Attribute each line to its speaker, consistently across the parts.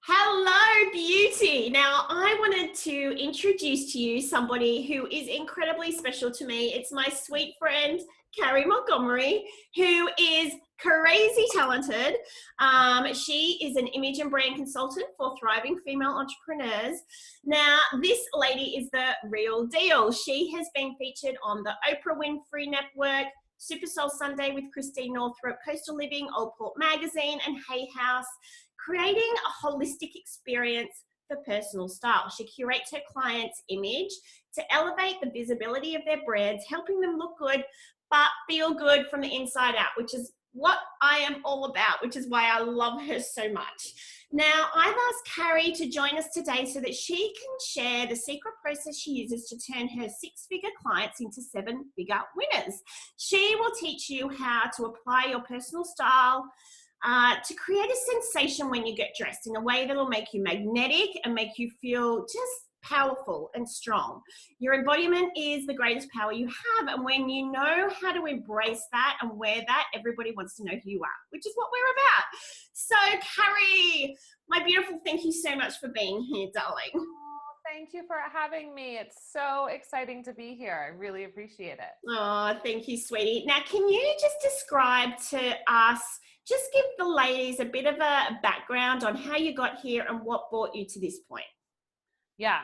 Speaker 1: Hello, beauty. Now, I wanted to introduce to you somebody who is incredibly special to me. It's my sweet friend, Carrie Montgomery, who is crazy talented. She is an image and brand consultant for thriving female entrepreneurs. Now, this lady is the real deal. She has been featured on the Oprah Winfrey Network, Super Soul Sunday with Christine Northrup, Coastal Living, Old Port Magazine, and Hay House, creating a holistic experience for personal style. She curates her clients' image to elevate the visibility of their brands, helping them look good but feel good from the inside out, which is what I am all about, which is why I love her so much. Now, I've asked Carrie to join us today so that she can share the secret process she uses to turn her six-figure clients into seven-figure winners. She will teach you how to apply your personal style to create a sensation when you get dressed in a way that will make you magnetic and make you feel just powerful and strong. Your embodiment is the greatest power you have, and when you know how to embrace that and wear that, everybody wants to know who you are, which is what we're about. So, Carrie, my beautiful, thank you so much for being here, darling.
Speaker 2: Oh, thank you for having me. It's so exciting to be here. I really appreciate it.
Speaker 1: Oh, thank you, sweetie. Now, can you just describe to us, just give the ladies a bit of a background on how you got here and what brought you to this point?
Speaker 2: Yeah.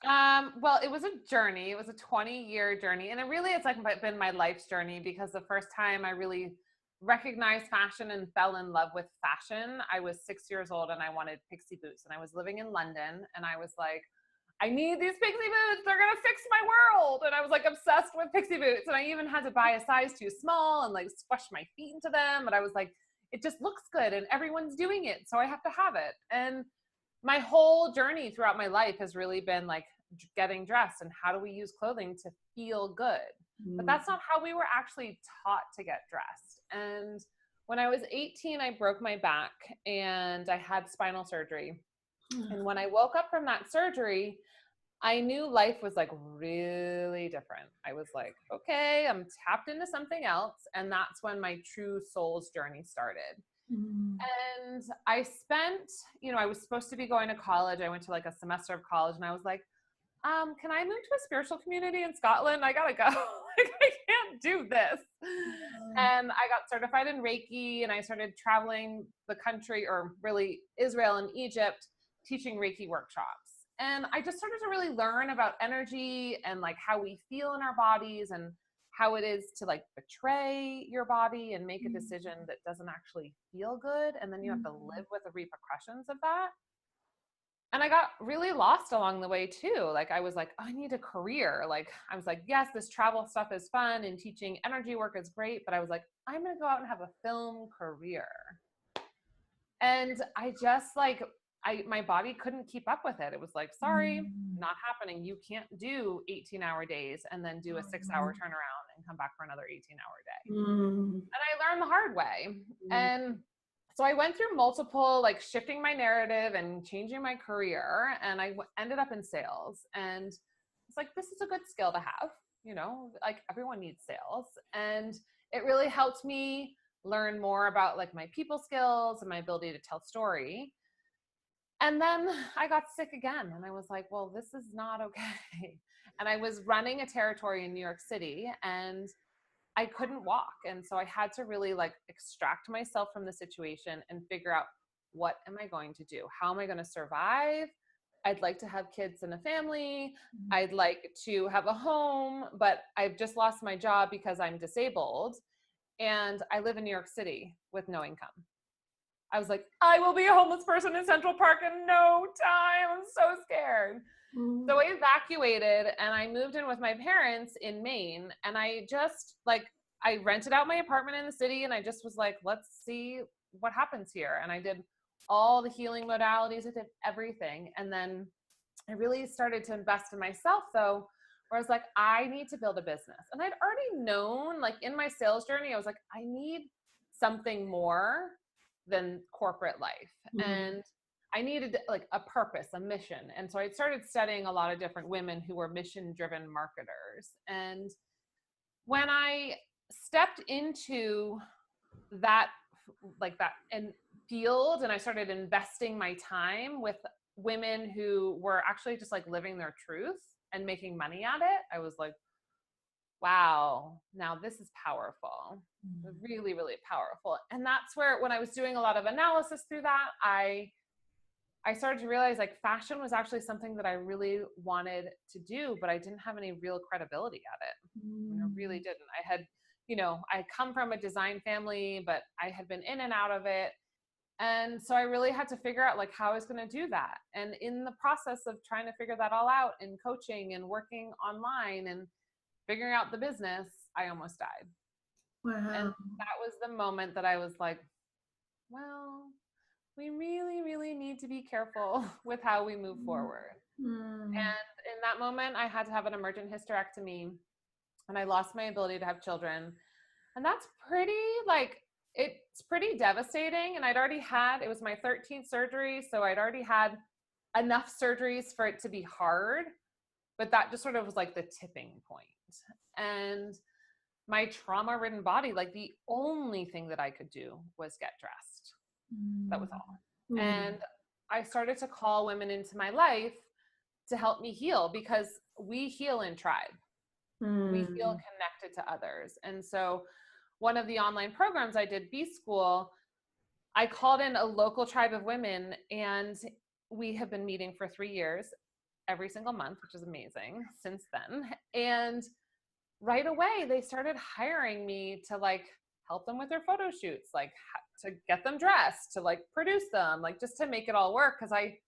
Speaker 2: Well, it was a journey. It was a 20-year journey. And it really has been my life's journey, because the first time I really recognized fashion and fell in love with fashion, I was 6 years old and I wanted pixie boots. And I was living in London and I was like, I need these pixie boots. They're going to fix my world. And I was like obsessed with pixie boots. And I even had to buy a size too small and like squash my feet into them. And I was like, it just looks good and everyone's doing it, so I have to have it. And my whole journey throughout my life has really been like getting dressed and how do we use clothing to feel good. But that's not how we were actually taught to get dressed. And when I was 18, I broke my back and I had spinal surgery. And when I woke up from that surgery, I knew life was like really different. I was like, okay, I'm tapped into something else. And that's when my true soul's journey started. And I spent, I was supposed to be going to college. I went to like a semester of college and I was like, can I move to a spiritual community in Scotland? I gotta go. Like, I can't do this. And I got certified in Reiki and I started traveling the country, or really Israel and Egypt, teaching Reiki workshops. And I just started to really learn about energy and like how we feel in our bodies and how it is to like betray your body and make a decision that doesn't actually feel good. And then you have to live with the repercussions of that. And I got really lost along the way too. Like I was like, oh, I need a career. Like I was like, yes, this travel stuff is fun and teaching energy work is great. But I was like, I'm going to go out and have a film career. And I just like, my body couldn't keep up with it. It was like, sorry, not happening. You can't do 18-hour days and then do a 6-hour turnaround and come back for another 18-hour day. And I learned the hard way. And so I went through multiple, like shifting my narrative and changing my career. And I ended up in sales. And it's like, this is a good skill to have, like everyone needs sales. And it really helped me learn more about like my people skills and my ability to tell story. And then I got sick again and I was like, well, this is not okay. And I was running a territory in New York City and I couldn't walk. And so I had to really like extract myself from the situation and figure out, what am I going to do? How am I going to survive? I'd like to have kids and a family. I'd like to have a home, but I've just lost my job because I'm disabled. And I live in New York City with no income. I was like, I will be a homeless person in Central Park in no time. I'm so scared. So I evacuated and I moved in with my parents in Maine. And I just I rented out my apartment in the city and I just was like, let's see what happens here. And I did all the healing modalities. I did everything. And then I really started to invest in myself though, where I was like, I need to build a business. And I'd already known, like in my sales journey, I was like, I need something more than corporate life. And I needed like a purpose, a mission. And so I started studying a lot of different women who were mission-driven marketers. And when I stepped into that, and field and I started investing my time with women who were actually just like living their truth and making money at it, I was like, wow, now this is powerful. Really, really powerful. And that's where, when I was doing a lot of analysis through that, I started to realize like fashion was actually something that I really wanted to do, but I didn't have any real credibility at it. I really didn't. I had, I come from a design family, but I had been in and out of it. And so I really had to figure out like how I was going to do that. And in the process of trying to figure that all out and coaching and working online and figuring out the business, I almost died.
Speaker 1: Wow.
Speaker 2: And that was the moment that I was like, well, we really, really need to be careful with how we move forward. And in that moment, I had to have an emergent hysterectomy and I lost my ability to have children. And that's it's pretty devastating. And it was my 13th surgery. So I'd already had enough surgeries for it to be hard, but that just sort of was like the tipping point. And my trauma-ridden body, like the only thing that I could do was get dressed. That was all. And I started to call women into my life to help me heal, because we heal in tribe. We feel connected to others. And so one of the online programs I did, B School, I called in a local tribe of women, and we have been meeting for 3 years every single month, which is amazing since then. And right away, they started hiring me to like help them with their photo shoots, like to get them dressed, to like produce them, like just to make it all work. Cause I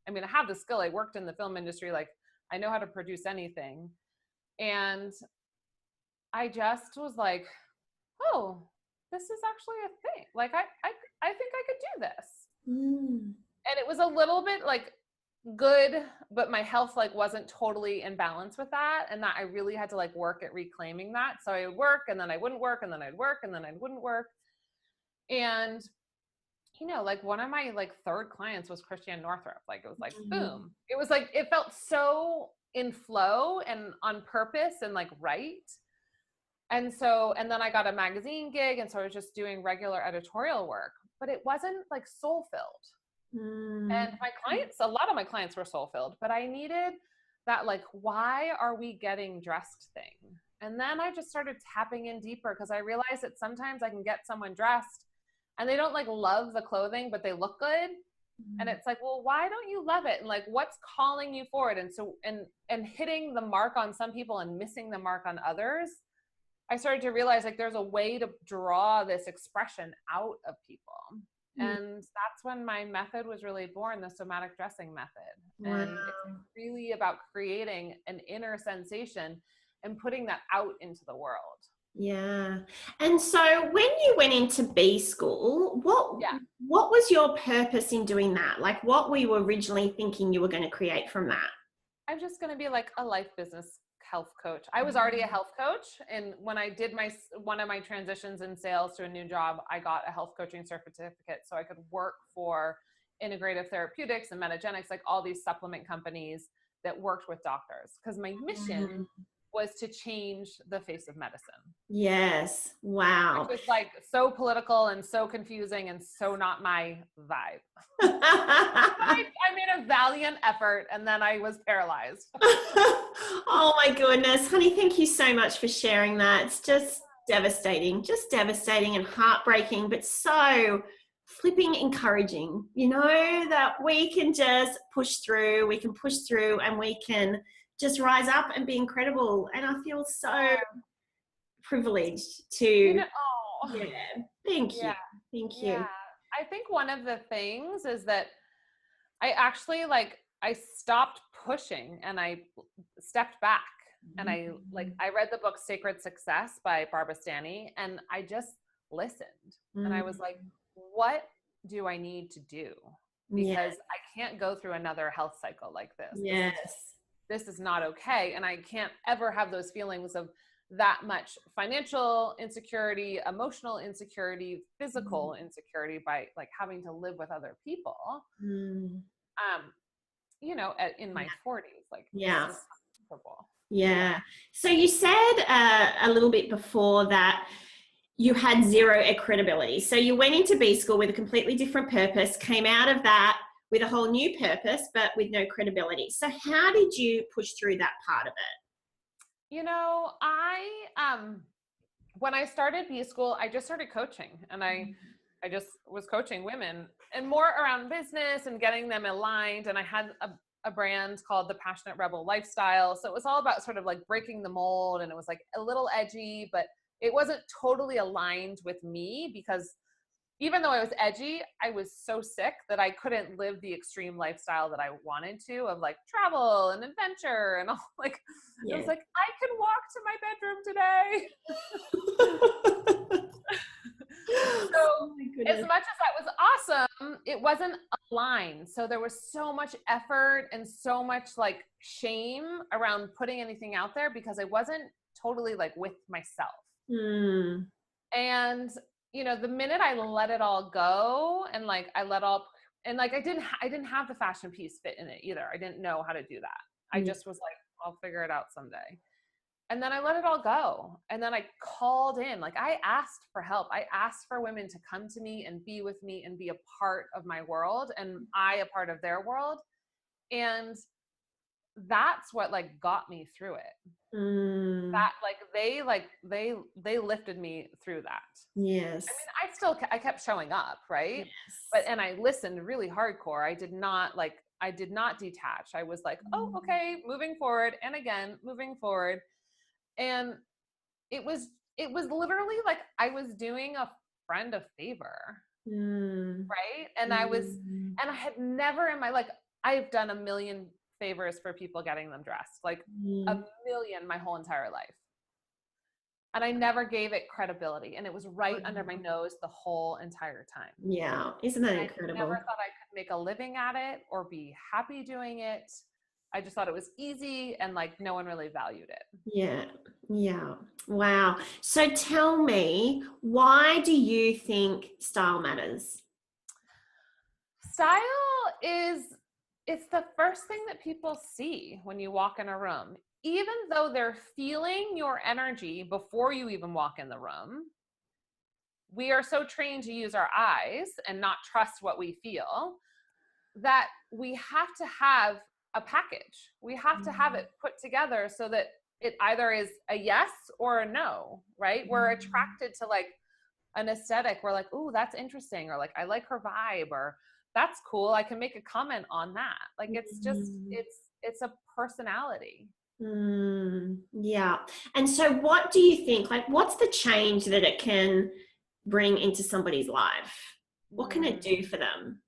Speaker 2: have the skill. I worked in the film industry. Like I know how to produce anything. And I just was like, oh, this is actually a thing. Like, I think I could do this. And it was a little bit like good, but my health like wasn't totally in balance with that. And that I really had to like work at reclaiming that. So I would work and then I wouldn't work and then I'd work and then I wouldn't work. And, like one of my like third clients was Christiane Northrup. Like it was like, boom. It was like, it felt so in flow and on purpose and like right. And then I got a magazine gig. And so I was just doing regular editorial work, but it wasn't like soul filled. And my clients, a lot of my clients were soul filled, but I needed that like, why are we getting dressed thing? And then I just started tapping in deeper, because I realized that sometimes I can get someone dressed and they don't like love the clothing, but they look good. And it's like, well, why don't you love it? And like, what's calling you forward? And so, and hitting the mark on some people and missing the mark on others, I started to realize like there's a way to draw this expression out of people. And that's when my method was really born, the somatic dressing method.
Speaker 1: Wow.
Speaker 2: And it's really about creating an inner sensation and putting that out into the world.
Speaker 1: Yeah. And so when you went into B School, what was your purpose in doing that? Like what were you originally thinking you were going to create from that?
Speaker 2: I'm just going to be like a life business health coach. I was already a health coach. And when I did one of my transitions in sales to a new job, I got a health coaching certificate so I could work for integrative therapeutics and Metagenics, like all these supplement companies that worked with doctors. Because my mission was to change the face of medicine.
Speaker 1: Yes. Wow.
Speaker 2: Which was like so political and so confusing and so not my vibe. I made a valiant effort and then I was paralyzed.
Speaker 1: Oh my goodness. Honey, thank you so much for sharing that. It's just devastating and heartbreaking, but so flipping encouraging, that we can just push through, and we can just rise up and be incredible. And I feel so privileged to, thank you.
Speaker 2: Yeah. I think one of the things is that I actually I stopped pushing and I stepped back and I read the book Sacred Success by Barbara Stanny and I just listened and I was like, what do I need to do? Because I can't go through another health cycle like this.
Speaker 1: Yes.
Speaker 2: This is not okay. And I can't ever have those feelings of that much financial insecurity, emotional insecurity, physical insecurity by having to live with other people. In my 40s,
Speaker 1: Yeah. So you said a little bit before that you had zero credibility. So you went into B school with a completely different purpose, came out of that with a whole new purpose, but with no credibility. So how did you push through that part of it?
Speaker 2: You know, when I started B school, I just started coaching, and I just was coaching women and more around business and getting them aligned. And I had a brand called the Passionate Rebel Lifestyle. So it was all about sort of like breaking the mold, and it was like a little edgy, but it wasn't totally aligned with me, because even though I was edgy, I was so sick that I couldn't live the extreme lifestyle that I wanted to, of like travel and adventure and all. Like, yeah. It was like, I can walk to my bedroom today. So oh as much as that was awesome, it wasn't aligned. So there was so much effort and so much like shame around putting anything out there, because I wasn't totally like with myself. And you know, the minute I let it all go, and like I didn't have the fashion piece fit in it either. I didn't know how to do that. I just was like, I'll figure it out someday. And then I let it all go. And then I called in, like I asked for help. I asked for women to come to me and be with me and be a part of my world, and I a part of their world. And that's what like got me through it. That they lifted me through that.
Speaker 1: Yes.
Speaker 2: I mean, I kept showing up, right? Yes. And I listened really hardcore. I did not detach. I was like, oh, okay, moving forward. And again, moving forward. And it was literally like I was doing a friend a favor. Right. And and I had never in my, like, I've done a million favors for people getting them dressed, like a million my whole entire life. And I never gave it credibility. And it was right under my nose the whole entire time.
Speaker 1: Yeah. Isn't that incredible?
Speaker 2: I never thought I could make a living at it or be happy doing it. I just thought it was easy, and like no one really valued it.
Speaker 1: Yeah. Yeah. Wow. So tell me, why do you think style matters?
Speaker 2: Style it's the first thing that people see when you walk in a room. Even though they're feeling your energy before you even walk in the room, we are so trained to use our eyes and not trust what we feel, that we have to have a package. We have to have it put together so that it either is a yes or a no, right? We're attracted to like an aesthetic. We're like, ooh, that's interesting. Or like, I like her vibe, or that's cool. I can make a comment on that. Like, it's just, it's a personality.
Speaker 1: Yeah. And so what do you think, like, what's the change that it can bring into somebody's life? What can it do for them?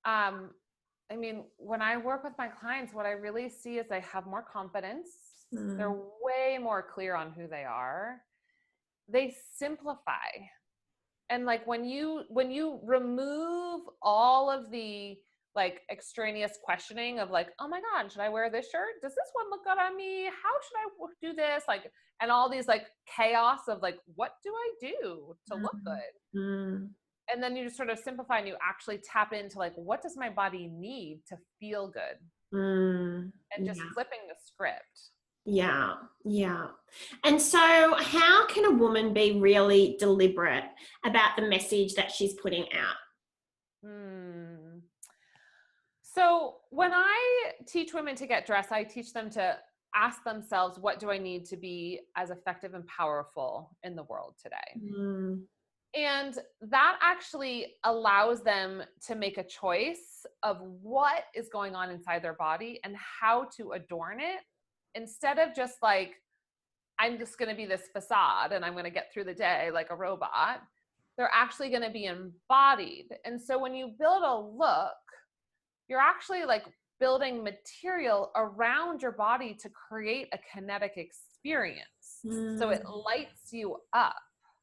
Speaker 2: I mean, when I work with my clients, what I really see is they have more confidence. They're way more clear on who they are. They simplify. And like when you remove all of the like extraneous questioning of like, oh my God, should I wear this shirt? Does this one look good on me? How should I do this? Like, and all these like chaos of like, what do I do to look good? And then you just sort of simplify, and you actually tap into like, what does my body need to feel good? And just flipping the script.
Speaker 1: Yeah. Yeah. And so how can a woman be really deliberate about the message that she's putting out?
Speaker 2: So when I teach women to get dressed, I teach them to ask themselves, what do I need to be as effective and powerful in the world today? And that actually allows them to make a choice of what is going on inside their body and how to adorn it, instead of just like, I'm just going to be this facade and I'm going to get through the day like a robot. They're actually going to be embodied. And so when you build a look, you're actually like building material around your body to create a kinetic experience. So it lights you up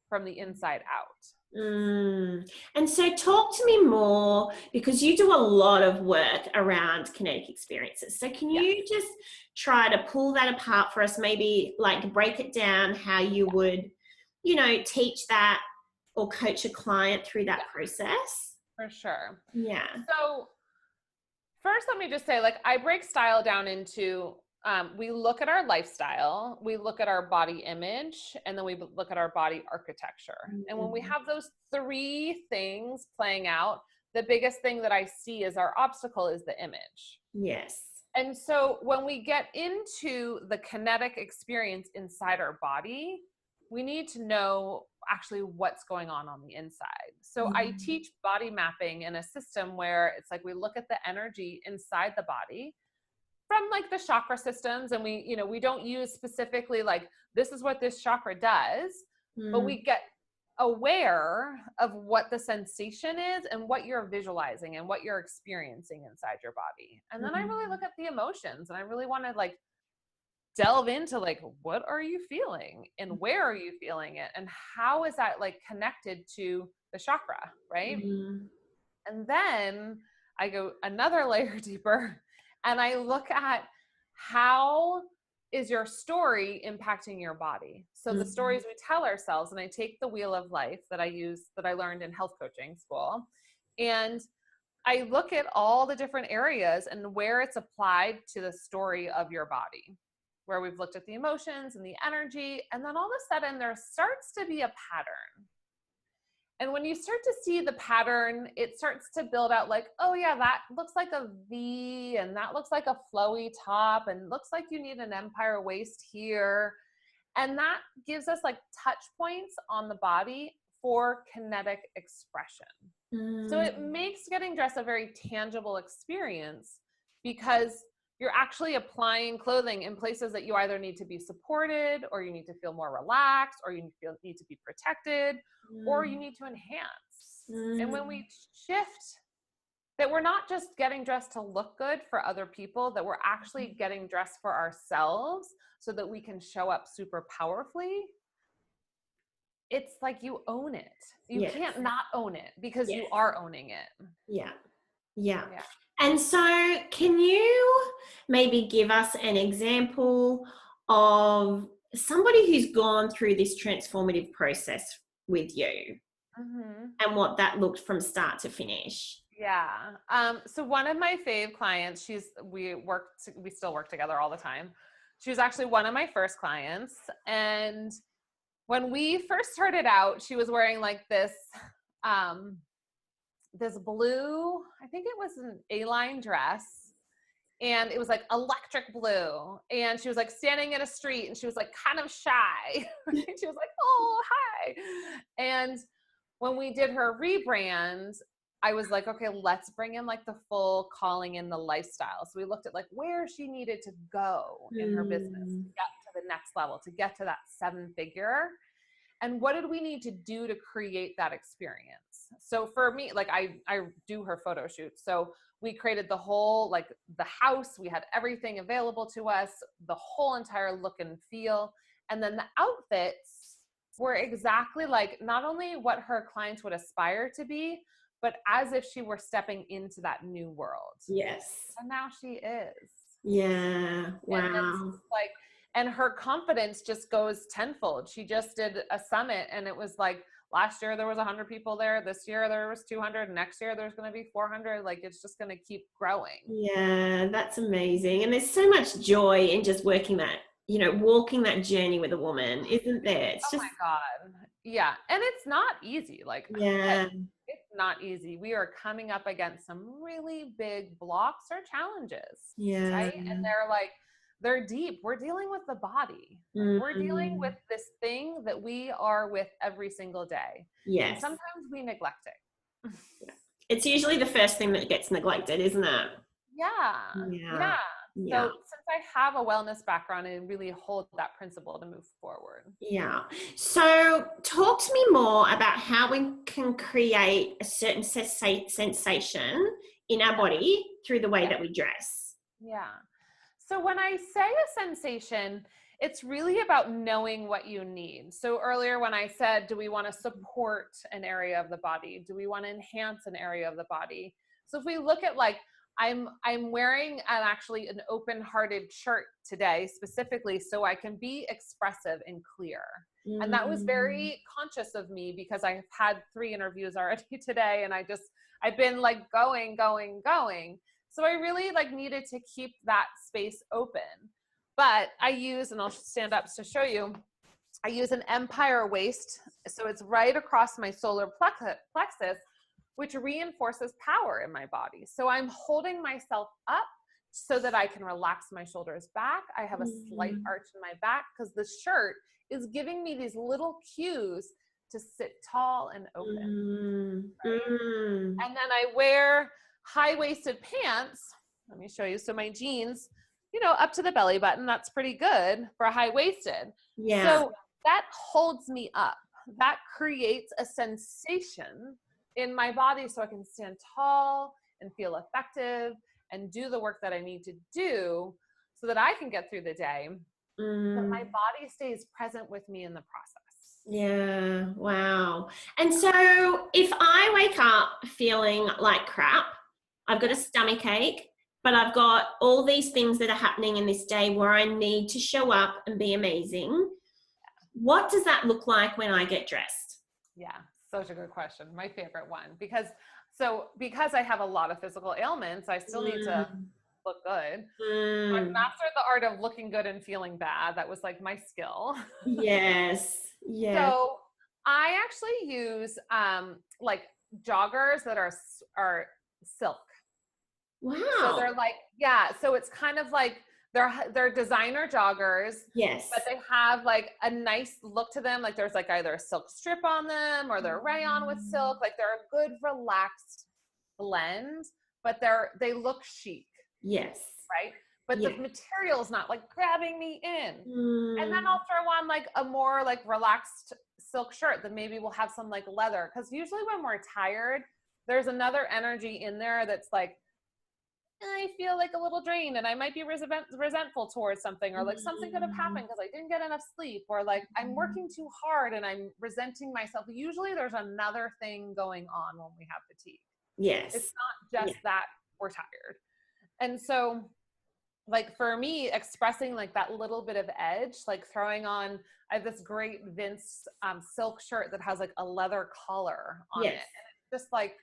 Speaker 2: from the inside out.
Speaker 1: And so talk to me more, because you do a lot of work around kinetic experiences. So can you just try to pull that apart for us, maybe like break it down, how you would, you know, teach that or coach a client through that process?
Speaker 2: For sure.
Speaker 1: Yeah.
Speaker 2: So first, let me just say, like, I break style down into we look at our lifestyle, we look at our body image, and then we look at our body architecture. And when we have those three things playing out, the biggest thing that I see as our obstacle is the image.
Speaker 1: Yes.
Speaker 2: And so when we get into the kinetic experience inside our body, we need to know actually what's going on the inside. So I teach body mapping in a system where it's like we look at the energy inside the body from like the chakra systems, and we don't use specifically like this is what this chakra does, but we get aware of what the sensation is and what you're visualizing and what you're experiencing inside your body. And then I really look at the emotions, and I really want to like delve into like, what are you feeling and where are you feeling it? And how is that like connected to the chakra, right? And then I go another layer deeper and I look at how is your story impacting your body? So the stories we tell ourselves, and I take the wheel of life that I learned in health coaching school, and I look at all the different areas and where it's applied to the story of your body, where we've looked at the emotions and the energy, and then all of a sudden there starts to be a pattern. And when you start to see the pattern, it starts to build out like, oh yeah, that looks like a V, and that looks like a flowy top, and looks like you need an empire waist here. And that gives us like touch points on the body for kinetic expression. So it makes getting dressed a very tangible experience, because you're actually applying clothing in places that you either need to be supported, or you need to feel more relaxed, or you need to be protected, or you need to enhance. And when we shift that we're not just getting dressed to look good for other people, that we're actually getting dressed for ourselves so that we can show up super powerfully, it's like you own it. You can't not own it, because you are owning it.
Speaker 1: Yeah. And so can you maybe give us an example of somebody who's gone through this transformative process with you and what that looked from start to finish?
Speaker 2: Yeah. So one of my fave clients, we still work together all the time. She was actually one of my first clients. And when we first started out, she was wearing like this blue, I think it was an A-line dress, and it was like electric blue, and she was like standing in a street, and she was like kind of shy. She was like, oh, hi. And when we did her rebrand, I was like, okay, let's bring in like the full calling in the lifestyle. So we looked at like where she needed to go in her business to get to the next level, to get to that 7-figure. And what did we need to do to create that experience? So for me, like I do her photo shoot. So we created the whole, like the house, we had everything available to us, the whole entire look and feel. And then the outfits were exactly like not only what her clients would aspire to be, but as if she were stepping into that new world.
Speaker 1: Yes.
Speaker 2: And now she is.
Speaker 1: Yeah. Wow.
Speaker 2: And her confidence just goes tenfold. She just did a summit, and it was like last year there was 100 people there. This year there was 200. Next year there's going to be 400. Like it's just going to keep growing.
Speaker 1: Yeah, that's amazing. And there's so much joy in just walking that journey with a woman, isn't there? It's just,
Speaker 2: my God. Yeah. And it's not easy. Like, it's not easy. We are coming up against some really big blocks or challenges.
Speaker 1: Yeah.
Speaker 2: Right. And they're deep. We're dealing with the body. We're dealing with this thing that we are with every single day.
Speaker 1: Yes.
Speaker 2: And sometimes we neglect it.
Speaker 1: It's usually the first thing that gets neglected, isn't it?
Speaker 2: Yeah. So since I have a wellness background, I really hold that principle to move forward.
Speaker 1: Yeah. So talk to me more about how we can create a certain sensation in our body through the way that we dress.
Speaker 2: Yeah. So when I say a sensation, it's really about knowing what you need. So earlier when I said, do we want to support an area of the body? Do we want to enhance an area of the body? So if we look at like, I'm wearing actually an open-hearted shirt today specifically so I can be expressive and clear. And that was very conscious of me, because I've had 3 interviews already today, and I've been like going. So I really like needed to keep that space open. But I use, and I'll stand up to show you, I use an empire waist. So it's right across my solar plexus, which reinforces power in my body. So I'm holding myself up so that I can relax my shoulders back. I have a slight arch in my back because the shirt is giving me these little cues to sit tall and open. Right? And then I wear high-waisted pants. Let me show you. So my jeans, you know, up to the belly button, that's pretty good for a high-waisted.
Speaker 1: Yeah.
Speaker 2: So that holds me up. That creates a sensation in my body so I can stand tall and feel effective and do the work that I need to do so that I can get through the day. But my body stays present with me in the process.
Speaker 1: Yeah. Wow. And so if I wake up feeling like crap, I've got a stomach ache, but I've got all these things that are happening in this day where I need to show up and be amazing. What does that look like when I get dressed?
Speaker 2: Yeah, such a good question. My favorite one. Because I have a lot of physical ailments, I still need to look good. I've mastered the art of looking good and feeling bad. That was like my skill.
Speaker 1: Yes. Yes.
Speaker 2: So I actually use like joggers that are silk.
Speaker 1: Wow.
Speaker 2: So they're like, yeah, so it's kind of like they're designer joggers.
Speaker 1: Yes.
Speaker 2: But they have like a nice look to them. Like there's like either a silk strip on them or they're rayon with silk. Like they're a good relaxed blend, but they look chic.
Speaker 1: Yes.
Speaker 2: Right? But the material's not like grabbing me in. And then I'll throw on like a more like relaxed silk shirt that maybe will have some like leather. Because usually when we're tired, there's another energy in there that's like, I feel like a little drained and I might be resentful towards something, or like something could have happened because I didn't get enough sleep, or like I'm working too hard and I'm resenting myself. Usually there's another thing going on when we have fatigue.
Speaker 1: Yes.
Speaker 2: It's not just that we're tired. And so like for me, expressing like that little bit of edge, like throwing on, I have this great Vince silk shirt that has like a leather collar on it. And it's just like,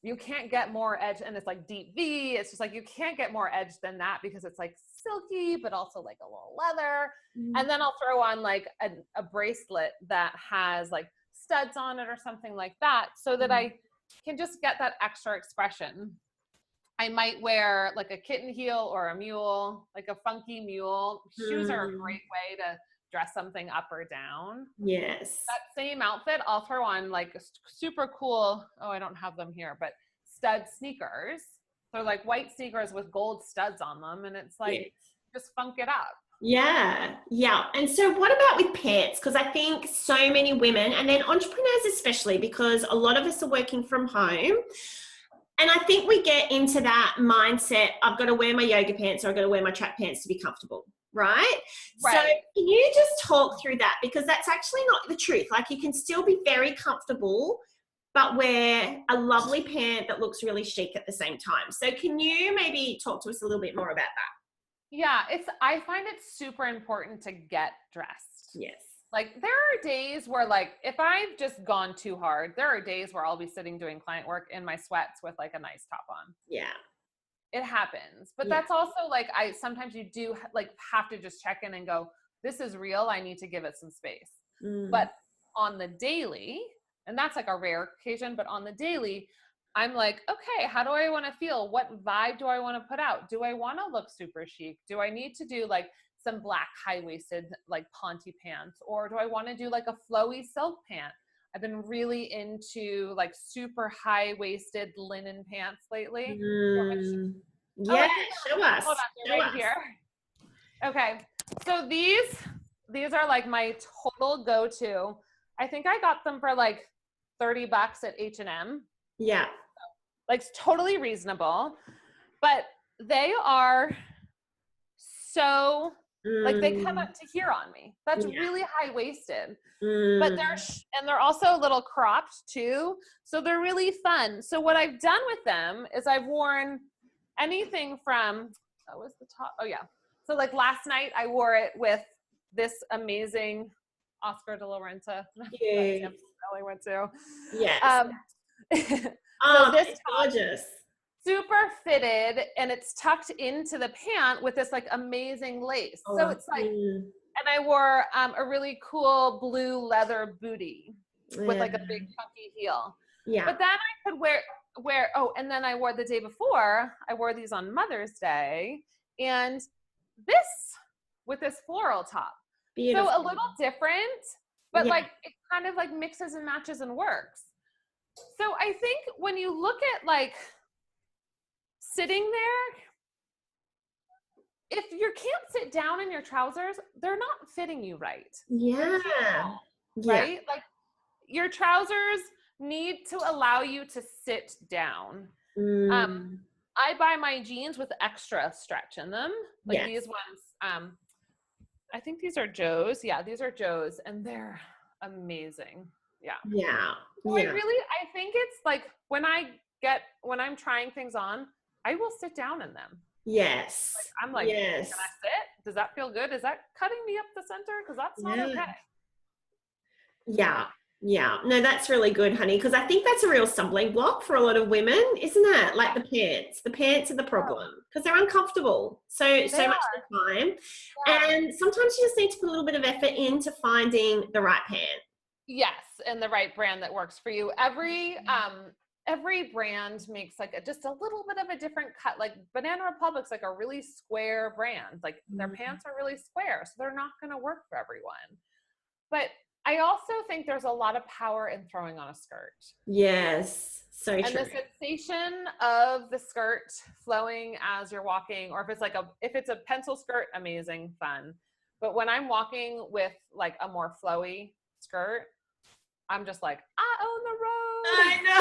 Speaker 2: you can't get more edge, and it's like deep V. It's just like, you can't get more edge than that because it's like silky, but also like a little leather. And then I'll throw on like a bracelet that has like studs on it or something like that so that I can just get that extra expression. I might wear like a kitten heel or a mule, like a funky mule. Shoes are a great way to dress something up or down.
Speaker 1: Yes.
Speaker 2: That same outfit, I'll throw on like super cool, oh, I don't have them here, but stud sneakers. They're like white sneakers with gold studs on them. And it's like, just funk it up.
Speaker 1: Yeah. Yeah. And so what about with pants? Because I think so many women, and then entrepreneurs especially, because a lot of us are working from home. And I think we get into that mindset, I've got to wear my yoga pants or I've got to wear my track pants to be comfortable. Right? So can you just talk through that? Because that's actually not the truth. Like you can still be very comfortable, but wear a lovely pant that looks really chic at the same time. So can you maybe talk to us a little bit more about that?
Speaker 2: Yeah, I find it super important to get dressed.
Speaker 1: Yes.
Speaker 2: Like there are days where like, if I've just gone too hard, there are days where I'll be sitting doing client work in my sweats with like a nice top on.
Speaker 1: Yeah.
Speaker 2: It happens. But that's also like, sometimes you do like have to just check in and go, this is real. I need to give it some space. But on the daily, and that's like a rare occasion, but on the daily, I'm like, okay, how do I want to feel? What vibe do I want to put out? Do I want to look super chic? Do I need to do like some black high-waisted like ponte pants? Or do I want to do like a flowy silk pant? I've been really into like super high-waisted linen pants lately.
Speaker 1: Yeah, show us.
Speaker 2: Hold on, they're right here. Okay, so these are like my total go-to. I think I got them for like $30 at H&M.
Speaker 1: Yeah.
Speaker 2: Like totally reasonable, but they are so like they come up to here on me. That's really high-waisted, but they're also a little cropped too. So they're really fun. So what I've done with them is I've worn anything from, what's the top? Oh yeah. So like last night I wore it with this amazing Oscar de la Renta. I went to.
Speaker 1: Yes.
Speaker 2: So this top,
Speaker 1: gorgeous.
Speaker 2: super fitted, and it's tucked into the pant with this like amazing lace. So it's like, and I wore a really cool blue leather bootie with like a big chunky heel.
Speaker 1: Yeah.
Speaker 2: But then I could wear, oh, and then I wore the day before, I wore these on Mother's Day, and this with this floral top.
Speaker 1: Beautiful.
Speaker 2: So a little different, but
Speaker 1: yeah.
Speaker 2: like it kind of like mixes and matches and works. So I think when you look at like sitting there, if you can't sit down in your trousers, they're not fitting you right.
Speaker 1: Yeah.
Speaker 2: Right? Like your trousers need to allow you to sit down. I buy my jeans with extra stretch in them. Like these ones, I think these are Joe's. Yeah, these are Joe's, and they're amazing. Yeah.
Speaker 1: Yeah.
Speaker 2: So I think it's like when I'm trying things on, I will sit down in them.
Speaker 1: Yes.
Speaker 2: Like, I'm like, can I sit? Does that feel good? Is that cutting me up the center? Because that's not okay.
Speaker 1: Yeah. Yeah. No, that's really good, honey, because I think that's a real stumbling block for a lot of women, isn't it? Like the pants. The pants are the problem because they're uncomfortable so much of the time. Yeah. And sometimes you just need to put a little bit of effort into finding the right pant.
Speaker 2: Yes, and the right brand that works for you. Every brand makes like just a little bit of a different cut. Like Banana Republic's like a really square brand. Like their pants are really square, so they're not going to work for everyone. But I also think there's a lot of power in throwing on a skirt.
Speaker 1: Yes, so true.
Speaker 2: And the sensation of the skirt flowing as you're walking, or if it's a pencil skirt, amazing, fun. But when I'm walking with like a more flowy skirt, I'm just like, I own the road.
Speaker 1: I know.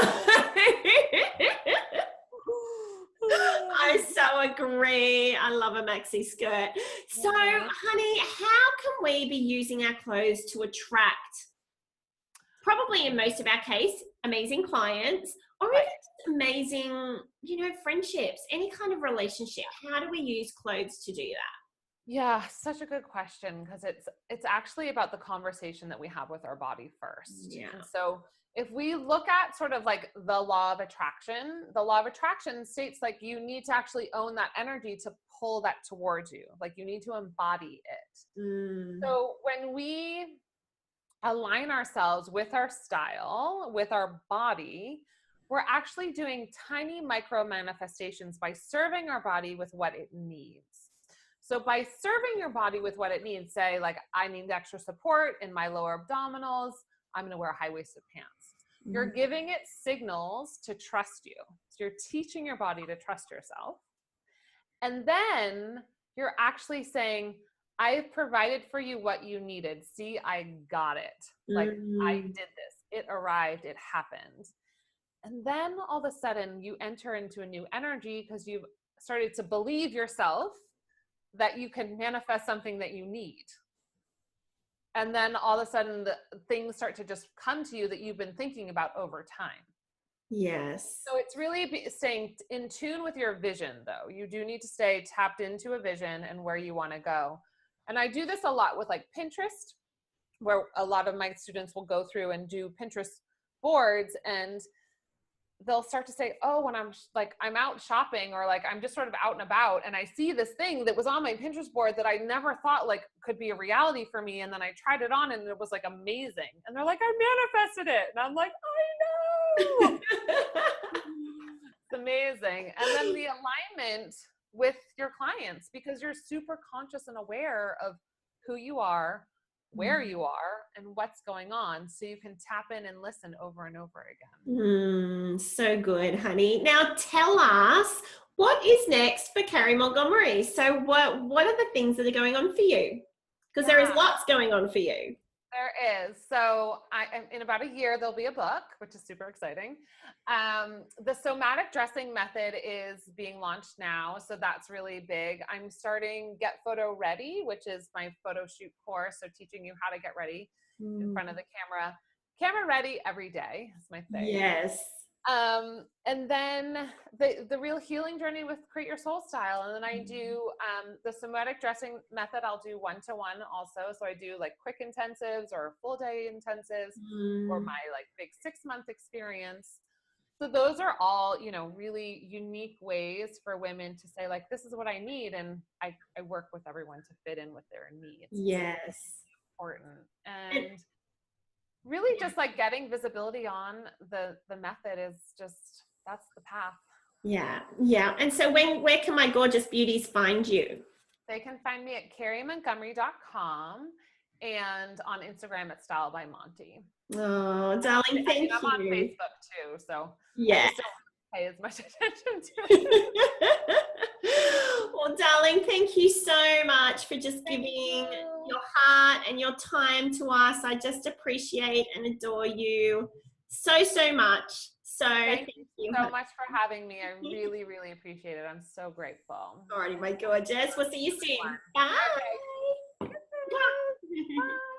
Speaker 1: I so agree. I love a maxi skirt. So, honey, how can we be using our clothes to attract, probably in most of our case, amazing clients, or even amazing, friendships, any kind of relationship? How do we use clothes to do that?
Speaker 2: Yeah, such a good question, because it's actually about the conversation that we have with our body first.
Speaker 1: Yeah.
Speaker 2: And so if we look at sort of like the law of attraction states like you need to actually own that energy to pull that towards you. Like you need to embody it. So when we align ourselves with our style, with our body, we're actually doing tiny micro manifestations by serving our body with what it needs. So by serving your body with what it needs, say like, I need extra support in my lower abdominals, I'm going to wear high-waisted pants. You're giving it signals to trust you. So you're teaching your body to trust yourself. And then you're actually saying, I've provided for you what you needed. See, I got it. Like I did this. It arrived. It happened. And then all of a sudden you enter into a new energy because you've started to believe yourself that you can manifest something that you need. And then all of a sudden the things start to just come to you that you've been thinking about over time.
Speaker 1: Yes.
Speaker 2: So it's really staying in tune with your vision, though. You do need to stay tapped into a vision and where you want to go. And I do this a lot with like Pinterest, where a lot of my students will go through and do Pinterest boards, and they'll start to say, oh, when I'm out shopping, or like I'm just sort of out and about, and I see this thing that was on my Pinterest board that I never thought like could be a reality for me, and then I tried it on and it was like amazing, and they're like, I manifested it, and I'm like, I know. It's amazing. And then the alignment with your clients, because you're super conscious and aware of who you are, where you are, and what's going on, so you can tap in and listen over and over again.
Speaker 1: So good, honey. Now tell us, what is next for Carrie Montgomery? So what are the things that are going on for you? Because there is lots going on for you.
Speaker 2: There is. So in about a year, there'll be a book, which is super exciting. The somatic dressing method is being launched now. So that's really big. I'm starting Get Photo Ready, which is my photo shoot course. So teaching you how to get ready in front of the camera. Camera ready every day is my thing.
Speaker 1: Yes.
Speaker 2: And then the real healing journey with Create Your Soul Style. And then I do the somatic dressing method. I'll do 1-to-1 also. So I do like quick intensives or full day intensives or my like big 6-month experience. So those are all, really unique ways for women to say, like, this is what I need. And I work with everyone to fit in with their needs.
Speaker 1: Yes.
Speaker 2: Important. And really just like getting visibility on the method is just, that's the path.
Speaker 1: Yeah. And so where can my gorgeous beauties find you?
Speaker 2: They can find me at carriemontgomery.com and on Instagram at Style by Monty.
Speaker 1: Oh, darling, thank you.
Speaker 2: I'm on Facebook too, so
Speaker 1: yeah.
Speaker 2: I just don't pay as much attention to it.
Speaker 1: Well, darling, thank you so much for just giving your heart and your time to us. I just appreciate and adore you so much. So
Speaker 2: thank you so much for having me. I really, really appreciate it. I'm so grateful.
Speaker 1: Alrighty, my gorgeous. We'll see you soon. Bye.
Speaker 2: Okay. Bye.